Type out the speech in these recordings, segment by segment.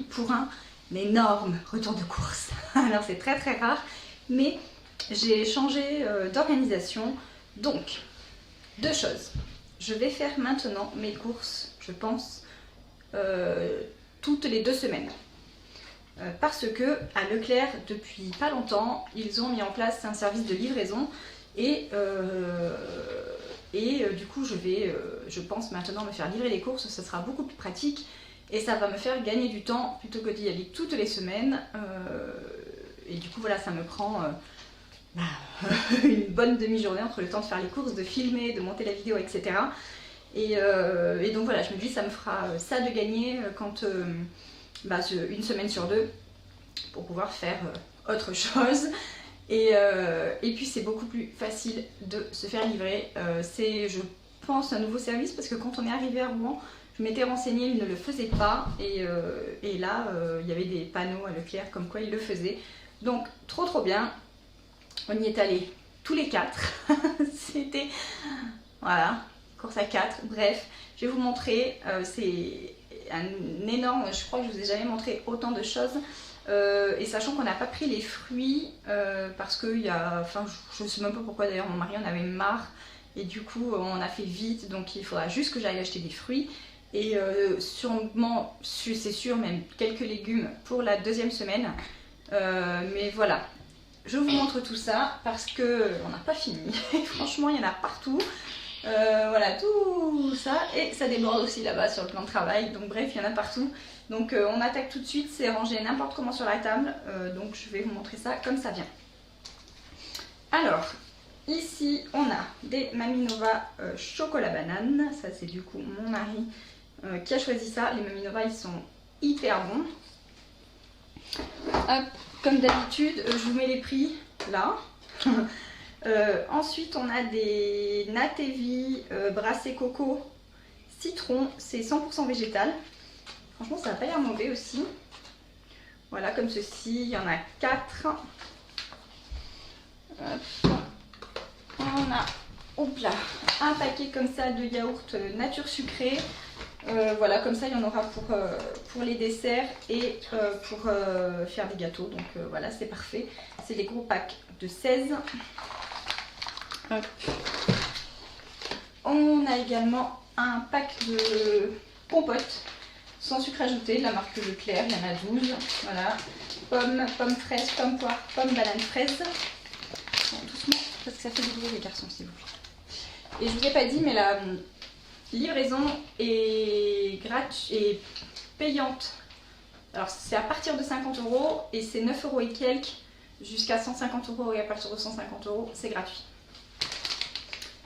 pour un énorme retour de course. Alors c'est très très rare, mais j'ai changé d'organisation. Donc, deux choses. Je vais faire maintenant mes courses, je pense, toutes les 2 semaines. Parce que à Leclerc, depuis pas longtemps, ils ont mis en place un service de livraison et du coup je pense maintenant me faire livrer les courses, ça sera beaucoup plus pratique et ça va me faire gagner du temps plutôt que d'y aller toutes les semaines. Et du coup voilà, ça me prend une bonne demi-journée entre le temps de faire les courses, de filmer, de monter la vidéo, etc. Et donc voilà, je me dis ça me fera ça de gagner quand une semaine sur 2 pour pouvoir faire autre chose. Et puis c'est beaucoup plus facile de se faire livrer. C'est, je pense, un nouveau service parce que quand on est arrivé à Rouen, je m'étais renseignée, ils ne le faisaient pas. Et là, il y avait des panneaux à Leclerc comme quoi ils le faisaient. Donc trop bien. On y est allés tous les 4. C'était, voilà, course à 4. Bref, je vais vous montrer. C'est un énorme, je crois que je vous ai jamais montré autant de choses. Et sachant qu'on n'a pas pris les fruits parce que je sais même pas pourquoi d'ailleurs, mon mari en avait marre et du coup on a fait vite, donc il faudra juste que j'aille acheter des fruits et sûrement, c'est sûr, même quelques légumes pour la 2e semaine. Mais voilà, je vous montre tout ça parce que on n'a pas fini. Franchement, il y en a partout. Voilà, tout ça, et ça déborde aussi là-bas sur le plan de travail, donc bref, il y en a partout. Donc on attaque tout de suite, c'est rangé n'importe comment sur la table, donc je vais vous montrer ça comme ça vient. Alors, ici on a des Maminova chocolat banane, ça c'est du coup mon mari qui a choisi ça. Les Maminova ils sont hyper bons. Hop, comme d'habitude, je vous mets les prix là. Ensuite on a des Natevi brassé coco citron, c'est 100% végétal. Franchement ça n'a pas l'air mauvais aussi. Voilà, comme ceci, il y en a 4. Hop. On a un paquet comme ça de yaourt nature sucrée. Voilà, comme ça il y en aura pour les desserts et pour faire des gâteaux. Donc voilà, c'est parfait. C'est les gros packs de 16. Hop. On a également un pack de compotes sans sucre ajouté de la marque Leclerc, il y en a 12. Voilà, pommes fraises, pommes poires, pommes bananes fraises. Bon, doucement parce que ça fait du bruit les garçons s'il vous plaît. Et je vous ai pas dit, mais la livraison est payante. Alors c'est à partir de 50 € et c'est 9 € et quelques jusqu'à 150 € et à partir de 150 € c'est gratuit.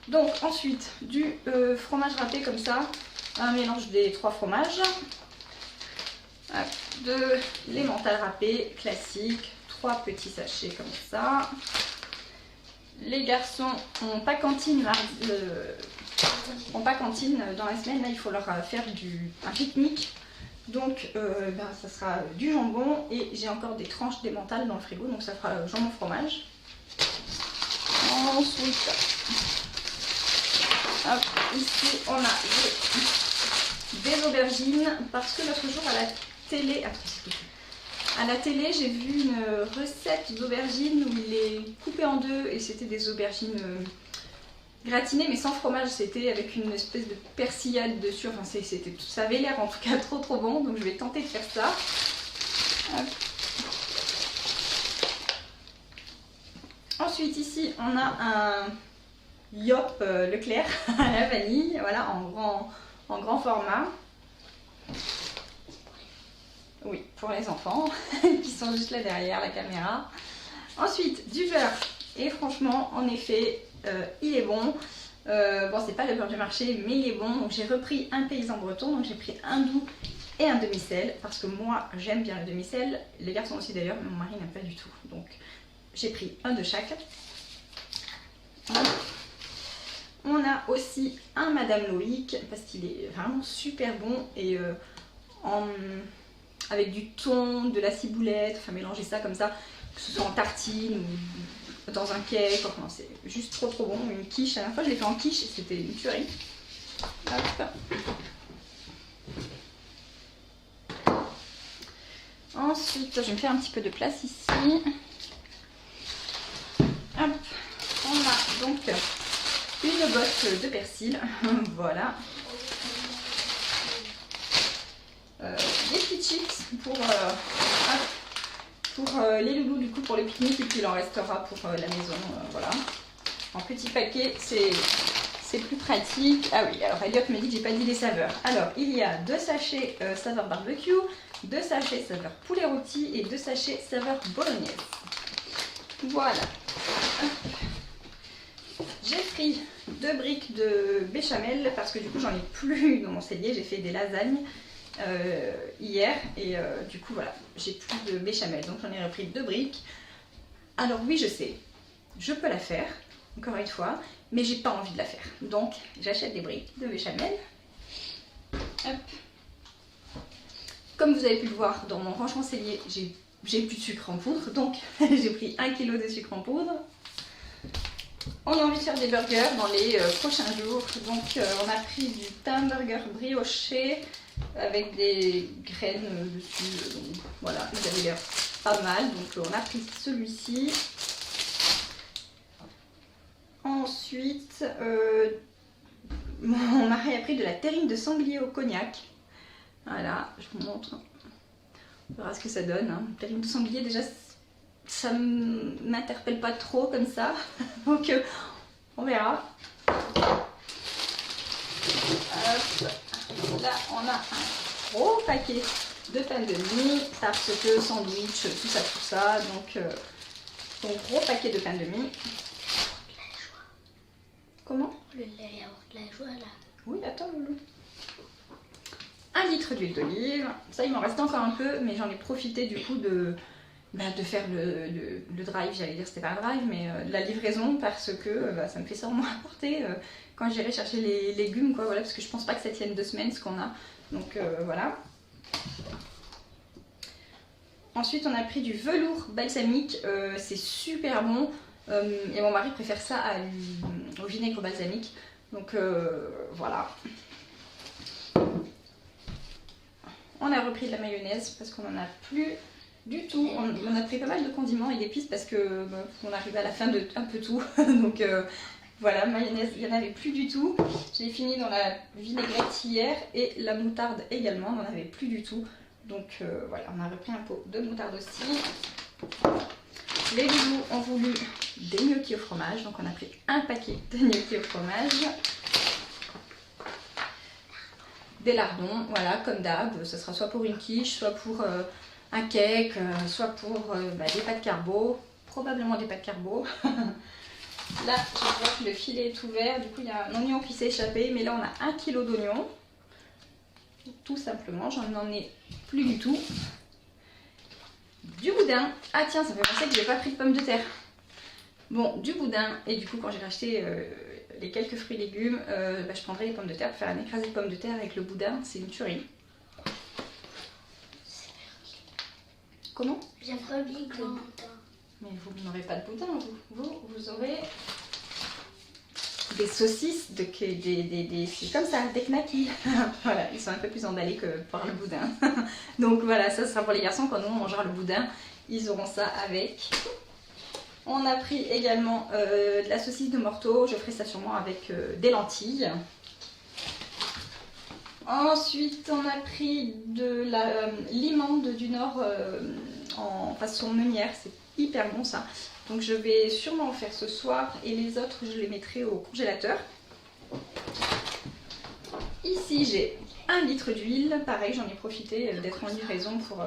Donc ensuite du fromage râpé comme ça, un mélange des 3 fromages, de l'emmental râpé classique, 3 petits sachets comme ça. Les garçons n'ont pas cantine dans la semaine, là il faut leur faire un pique-nique. Donc ça sera du jambon et j'ai encore des tranches d'emmental dans le frigo, donc ça fera jambon fromage. Ensuite, hop, ici on a des aubergines parce que l'autre jour à la télé j'ai vu une recette d'aubergines où il les coupait en deux et c'était des aubergines gratinées mais sans fromage, c'était avec une espèce de persillade dessus, enfin ça avait l'air en tout cas trop bon, donc je vais tenter de faire ça. Hop. Ensuite ici on a un Yop Leclerc à la vanille, voilà, en grand format. Oui, pour les enfants qui sont juste là derrière la caméra. Ensuite du beurre, et franchement en effet il est bon. Bon, c'est pas le beurre du marché mais il est bon, donc j'ai repris un paysan breton, donc j'ai pris un doux et un demi-sel parce que moi j'aime bien le demi-sel, les garçons aussi d'ailleurs, mais mon mari n'aime pas du tout, donc j'ai pris un de chaque. Voilà. On a aussi un Madame Loïc parce qu'il est vraiment super bon et avec du thon, de la ciboulette, enfin mélanger ça comme ça, que ce soit en tartine ou dans un cake, enfin, c'est juste trop bon. Une quiche, à la fois je l'ai fait en quiche et c'était une tuerie. Hop. Ensuite, je vais me faire un petit peu de place ici. Hop, on a donc une botte de persil, voilà. Des petits chips pour les loulous du coup pour le pique-nique et puis il en restera pour la maison, voilà. En petit paquet, c'est plus pratique. Ah oui, alors Elliot me dit que j'ai pas dit les saveurs. Alors, il y a 2 sachets saveur barbecue, 2 sachets saveur poulet rôti et 2 sachets saveur bolognaise. Voilà. J'ai pris 2 briques de béchamel parce que du coup j'en ai plus dans mon cellier. J'ai fait des lasagnes hier et du coup voilà, j'ai plus de béchamel. Donc j'en ai repris 2 briques. Alors oui, je sais, je peux la faire, encore une fois, mais j'ai pas envie de la faire. Donc j'achète des briques de béchamel. Hop. Comme vous avez pu le voir dans mon rangement cellier, j'ai plus de sucre en poudre, donc j'ai pris 1 kg de sucre en poudre. On a envie de faire des burgers dans les prochains jours, donc on a pris du pain burger brioché avec des graines dessus, donc voilà, vous avez l'air pas mal, donc on a pris celui-ci. Ensuite, mon mari a pris de la terrine de sanglier au cognac. Voilà, je vous montre. On verra ce que ça donne. Hein. Terrine de sanglier, déjà, ça m'interpelle pas trop comme ça. Donc, on verra. Hop. Là, on a un gros paquet de pain de mie parce que sandwich, tout ça. Donc gros paquet de pain de mie. Comment? Le lait yaourt, la joie là. Oui, attends, loulou. 1 litre d'huile d'olive. Ça, il m'en reste encore un peu, mais j'en ai profité du coup de faire le drive. J'allais dire c'était pas un drive, mais la livraison parce que ça me fait ça au moins apporter quand j'irai chercher les légumes, quoi. Voilà, parce que je pense pas que ça tienne 2 semaines ce qu'on a. Donc voilà. Ensuite, on a pris du velours balsamique. C'est super bon. Et mon mari préfère ça au vinaigre balsamique. Donc voilà. On a repris de la mayonnaise parce qu'on n'en a plus du tout. On a pris pas mal de condiments et d'épices parce que on arrive à la fin de un peu tout. Donc voilà, mayonnaise, il n'y en avait plus du tout. J'ai fini dans la vinaigrette hier et la moutarde également, on n'en avait plus du tout. Donc voilà, on a repris un pot de moutarde aussi. Les loulous ont voulu des gnocchis au fromage, donc on a pris un paquet de gnocchis au fromage. Des lardons, voilà, comme d'hab, ce sera soit pour une quiche, soit pour un cake, soit pour des pâtes carbo, probablement des pâtes carbo. Là, je vois que le filet est ouvert, du coup il y a un oignon qui s'est échappé, mais là on a 1 kg d'oignons, tout simplement, j'en ai plus du tout. Du boudin, ah tiens, ça me fait penser que j'ai pas pris de pommes de terre. Bon, du boudin, et du coup quand j'ai racheté les quelques fruits et légumes, je prendrai les pommes de terre pour faire un écrasé de pommes de terre avec le boudin, c'est une tuerie. Comment? J'aimerais bien le boudin. Mais vous n'aurez pas de boudin, vous aurez des saucisses, c'est comme ça, des knackis. Voilà, ils sont un peu plus emballés que pour le boudin. Donc voilà, ça sera pour les garçons, quand nous on mangera le boudin, ils auront ça avec. On a pris également de la saucisse de morteau, je ferai ça sûrement avec des lentilles. Ensuite, on a pris de la limande du Nord en façon meunière, c'est hyper bon ça. Donc je vais sûrement en faire ce soir et les autres je les mettrai au congélateur. Ici j'ai 1 litre d'huile, pareil j'en ai profité d'être en livraison pour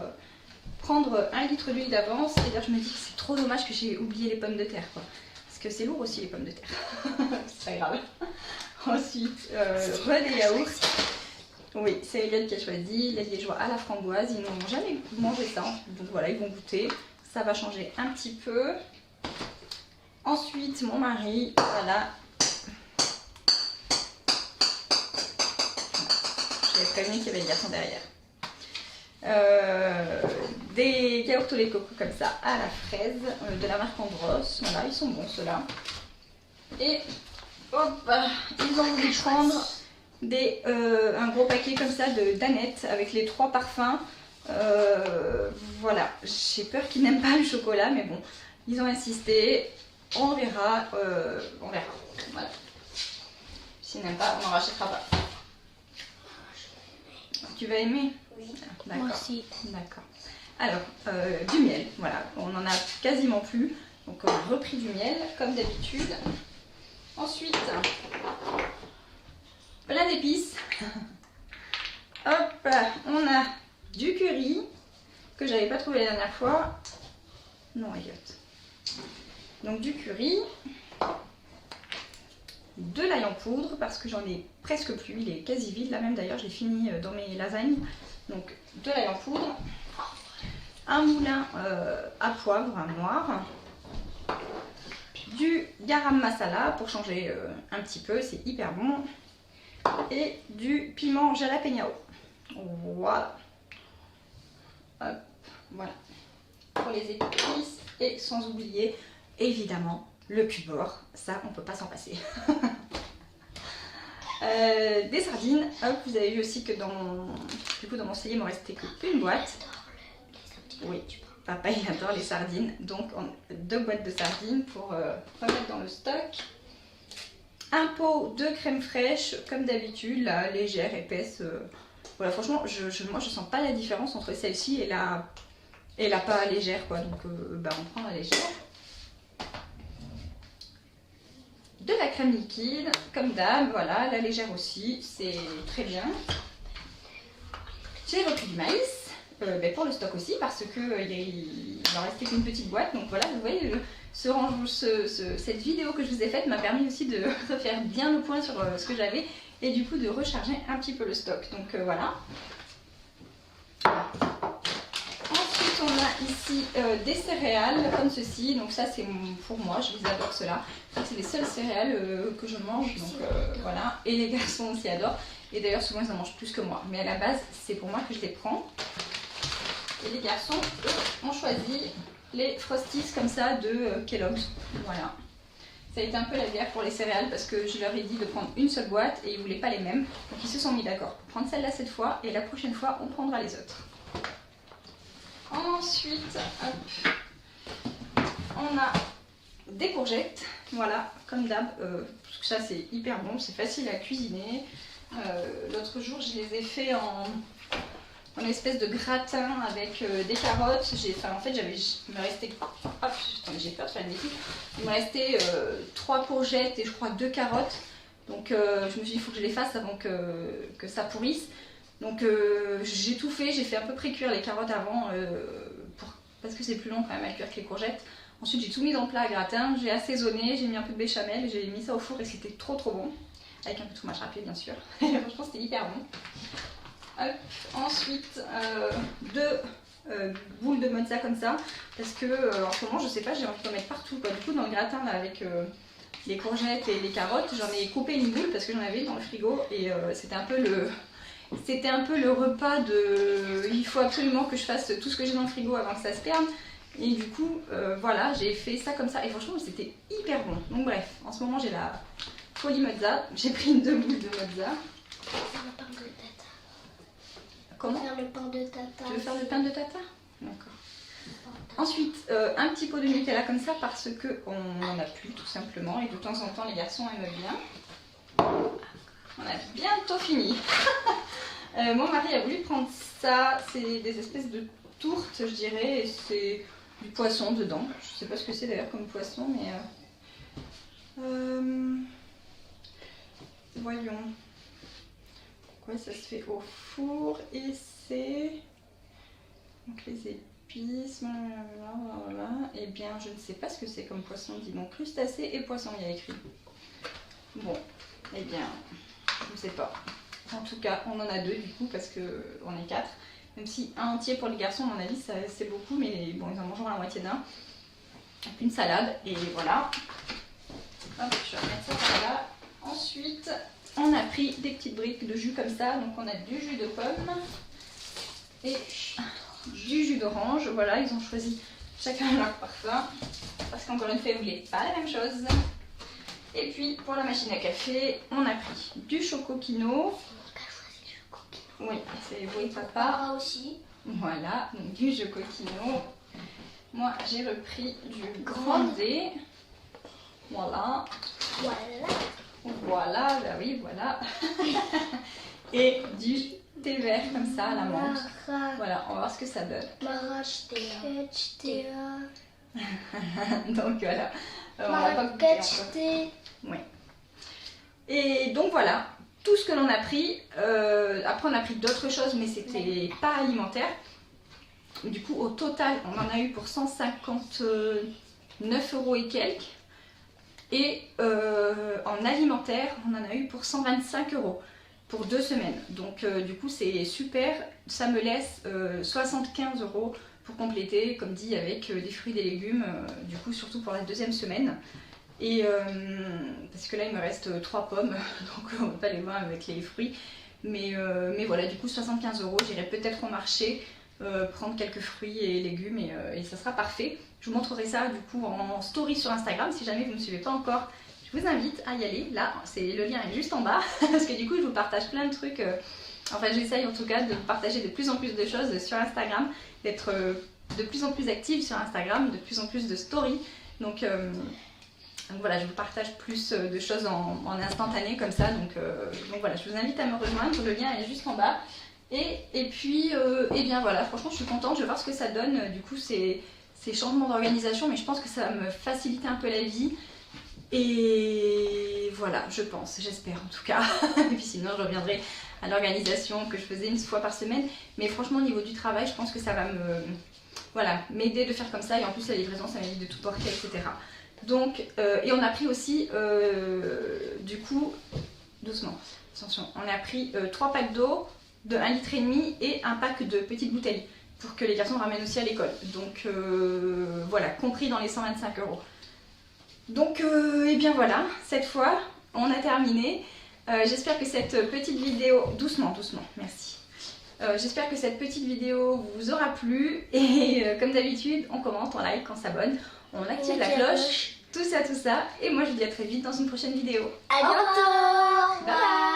prendre 1 litre d'huile d'avance. Et là je me dis que c'est trop dommage que j'ai oublié les pommes de terre, quoi. Parce que c'est lourd aussi les pommes de terre. C'est pas grave. Ensuite, des yaourts. Oui, c'est Eliane qui a choisi, les liégeois à la framboise. Ils n'ont jamais mangé ça, donc voilà, ils vont goûter. Ça va changer un petit peu. Ensuite, mon mari, voilà. Je l'ai prévenu qu'il y avait des garçons derrière. Des yaourts au lait coco comme ça à la fraise, de la marque Andros. Voilà, ils sont bons ceux-là. Et hop, ils ont voulu prendre un gros paquet comme ça de danettes avec les 3 parfums Voilà, j'ai peur qu'ils n'aiment pas le chocolat, mais bon, ils ont insisté. On verra. On verra. Voilà. S'ils n'aiment pas, on n'en rachètera pas. Tu vas aimer? Oui. D'accord. Moi aussi. D'accord. Alors, du miel, voilà, on en a quasiment plus. Donc on a repris du miel, comme d'habitude. Ensuite, plein d'épices. Hop, on a du curry, que j'avais pas trouvé la dernière fois. Non, Elliot. Donc du curry. De l'ail en poudre, parce que j'en ai presque plus, il est quasi vide. Là même d'ailleurs, j'ai fini dans mes lasagnes. Donc de l'ail en poudre. Un moulin à poivre noir, du garam masala pour changer un petit peu, c'est hyper bon, et du piment jalapeno. Voilà. Hop, voilà. Pour les épices, et sans oublier évidemment le cubord, ça on peut pas s'en passer. Des sardines, hop, vous avez vu aussi que dans mon cellier il me restait qu'une boîte. Oui, papa il adore les sardines, donc 2 boîtes de sardines pour remettre dans le stock. Un pot de crème fraîche, comme d'habitude, la légère, épaisse. Voilà, franchement, moi je sens pas la différence entre celle-ci et la pas légère, quoi. Donc bah, on prend la légère. De la crème liquide, comme d'hab, voilà, la légère aussi, c'est très bien. J'ai repris du maïs. Pour le stock aussi parce que il n'en restait qu'une petite boîte, donc voilà, vous voyez cette vidéo que je vous ai faite m'a permis aussi de refaire bien le point sur ce que j'avais et du coup de recharger un petit peu le stock, donc voilà. Ensuite on a ici des céréales comme ceci, donc ça c'est pour moi, je les adore ceux-là, c'est les seules céréales que je mange, donc voilà, et les garçons aussi adorent, et d'ailleurs souvent ils en mangent plus que moi, mais à la base c'est pour moi que je les prends. Et les garçons, eux, ont choisi les Frosties comme ça de Kellogg's. Voilà. Ça a été un peu la guerre pour les céréales parce que je leur ai dit de prendre une seule boîte et ils ne voulaient pas les mêmes. Donc ils se sont mis d'accord pour prendre celle-là cette fois et la prochaine fois on prendra les autres. Ensuite, hop, on a des courgettes. Voilà, comme d'hab. Parce que ça c'est hyper bon, c'est facile à cuisiner. L'autre jour je les ai fait en espèce de gratin avec des carottes. En fait, il me restait. Attendez, j'ai peur de faire une bêtise. Il me restait 3 courgettes et je crois 2 carottes. Donc, je me suis dit, il faut que je les fasse avant que ça pourrisse. Donc, j'ai tout fait. J'ai fait à peu près cuire les carottes avant parce que c'est plus long quand même à cuire que les courgettes. Ensuite, j'ai tout mis dans le plat à gratin. J'ai assaisonné, j'ai mis un peu de béchamel, j'ai mis ça au four et c'était trop bon. Avec un peu de fromage râpé, bien sûr. Franchement, c'était hyper bon. Hop. Ensuite, 2 boules de mozza comme ça, parce que en ce moment, je sais pas, j'ai envie d'en mettre partout, quoi. Du coup, dans le gratin là, avec les courgettes et les carottes, j'en ai coupé une boule parce que j'en avais dans le frigo et c'était un peu le repas de il faut absolument que je fasse tout ce que j'ai dans le frigo avant que ça se perde. Et du coup, voilà, j'ai fait ça comme ça et franchement, c'était hyper bon. Donc bref, en ce moment, j'ai la folie mozza, j'ai pris 2 boules de mozza. Comment? Faire le pain de tata. Tu veux faire le pain de tata? D'accord. Ensuite, un petit pot de Nutella comme ça parce qu'on n'en a plus tout simplement et de temps en temps les garçons aiment bien. On a bientôt fini. Mon mari a voulu prendre ça, c'est des espèces de tourtes je dirais et c'est du poisson dedans. Je sais pas ce que c'est d'ailleurs comme poisson mais... voyons. Ouais, ça se fait au four et c'est donc les épices, voilà. Et bien je ne sais pas ce que c'est comme poisson, dit donc crustacé et poisson il y a écrit. Bon, et bien je ne sais pas. En tout cas on en a 2 du coup parce que on est 4. Même si un entier pour les garçons à mon avis c'est beaucoup, mais bon ils en mangeront la moitié d'un. Une salade et voilà. Hop, je vais remettre ça par là. Ensuite on a pris des petites briques de jus comme ça, donc on a du jus de pomme et du jus d'orange. Voilà, ils ont choisi chacun leur parfum parce qu'encore une fois, ils ne voulaient pas la même chose. Et puis pour la machine à café, on a pris du Choco Kino. Oui, c'est oui papa. Papa aussi. Voilà, donc du jeu coquino. Moi j'ai repris du grand D. Voilà. Voilà, bah oui, voilà. Et du thé vert comme ça à la menthe. Voilà, on va voir ce que ça donne. Donc voilà. On va pas goûter encore. Ouais. Et donc voilà, tout ce que l'on a pris. Après on a pris d'autres choses, mais c'était pas alimentaire. Du coup au total on en a eu pour 159 € et quelques. Et en alimentaire on en a eu pour 125 € pour 2 semaines. Donc du coup c'est super, ça me laisse 75 € pour compléter, comme dit, avec des fruits et des légumes, du coup surtout pour la deuxième semaine. Et parce que là il me reste 3 pommes, donc on va pas les voir avec les fruits. Mais voilà, du coup 75 €, j'irai peut-être au marché prendre quelques fruits et légumes et ça sera parfait. Je vous montrerai ça du coup en story sur Instagram, si jamais vous ne me suivez pas encore. Je vous invite à y aller, là le lien est juste en bas, parce que du coup je vous partage plein de trucs, enfin j'essaye en tout cas de partager de plus en plus de choses sur Instagram, d'être de plus en plus active sur Instagram, de plus en plus de stories, donc voilà, je vous partage plus de choses en instantané comme ça, donc voilà, je vous invite à me rejoindre, le lien est juste en bas. Et puis, et bien voilà, franchement je suis contente, je vais voir ce que ça donne, du coup ces changements d'organisation, mais je pense que ça va me faciliter un peu la vie. Et voilà, je pense, j'espère en tout cas. Et puis sinon je reviendrai à l'organisation que je faisais une fois par semaine. Mais franchement au niveau du travail, je pense que ça va m'aider de faire comme ça. Et en plus la livraison ça m'évite de tout porter, etc. Donc, et on a pris aussi, du coup, doucement, attention, on a pris 3 packs d'eau de 1,5 litre et un pack de petites bouteilles pour que les garçons ramènent aussi à l'école. Donc voilà, compris dans les 125 €. Donc et bien voilà, cette fois on a terminé. J'espère que cette petite vidéo, doucement, merci. J'espère que cette petite vidéo vous aura plu et comme d'habitude on commente, on like, on s'abonne, on active la cloche, tout ça. Et moi je vous dis à très vite dans une prochaine vidéo. À bientôt. Bye bye.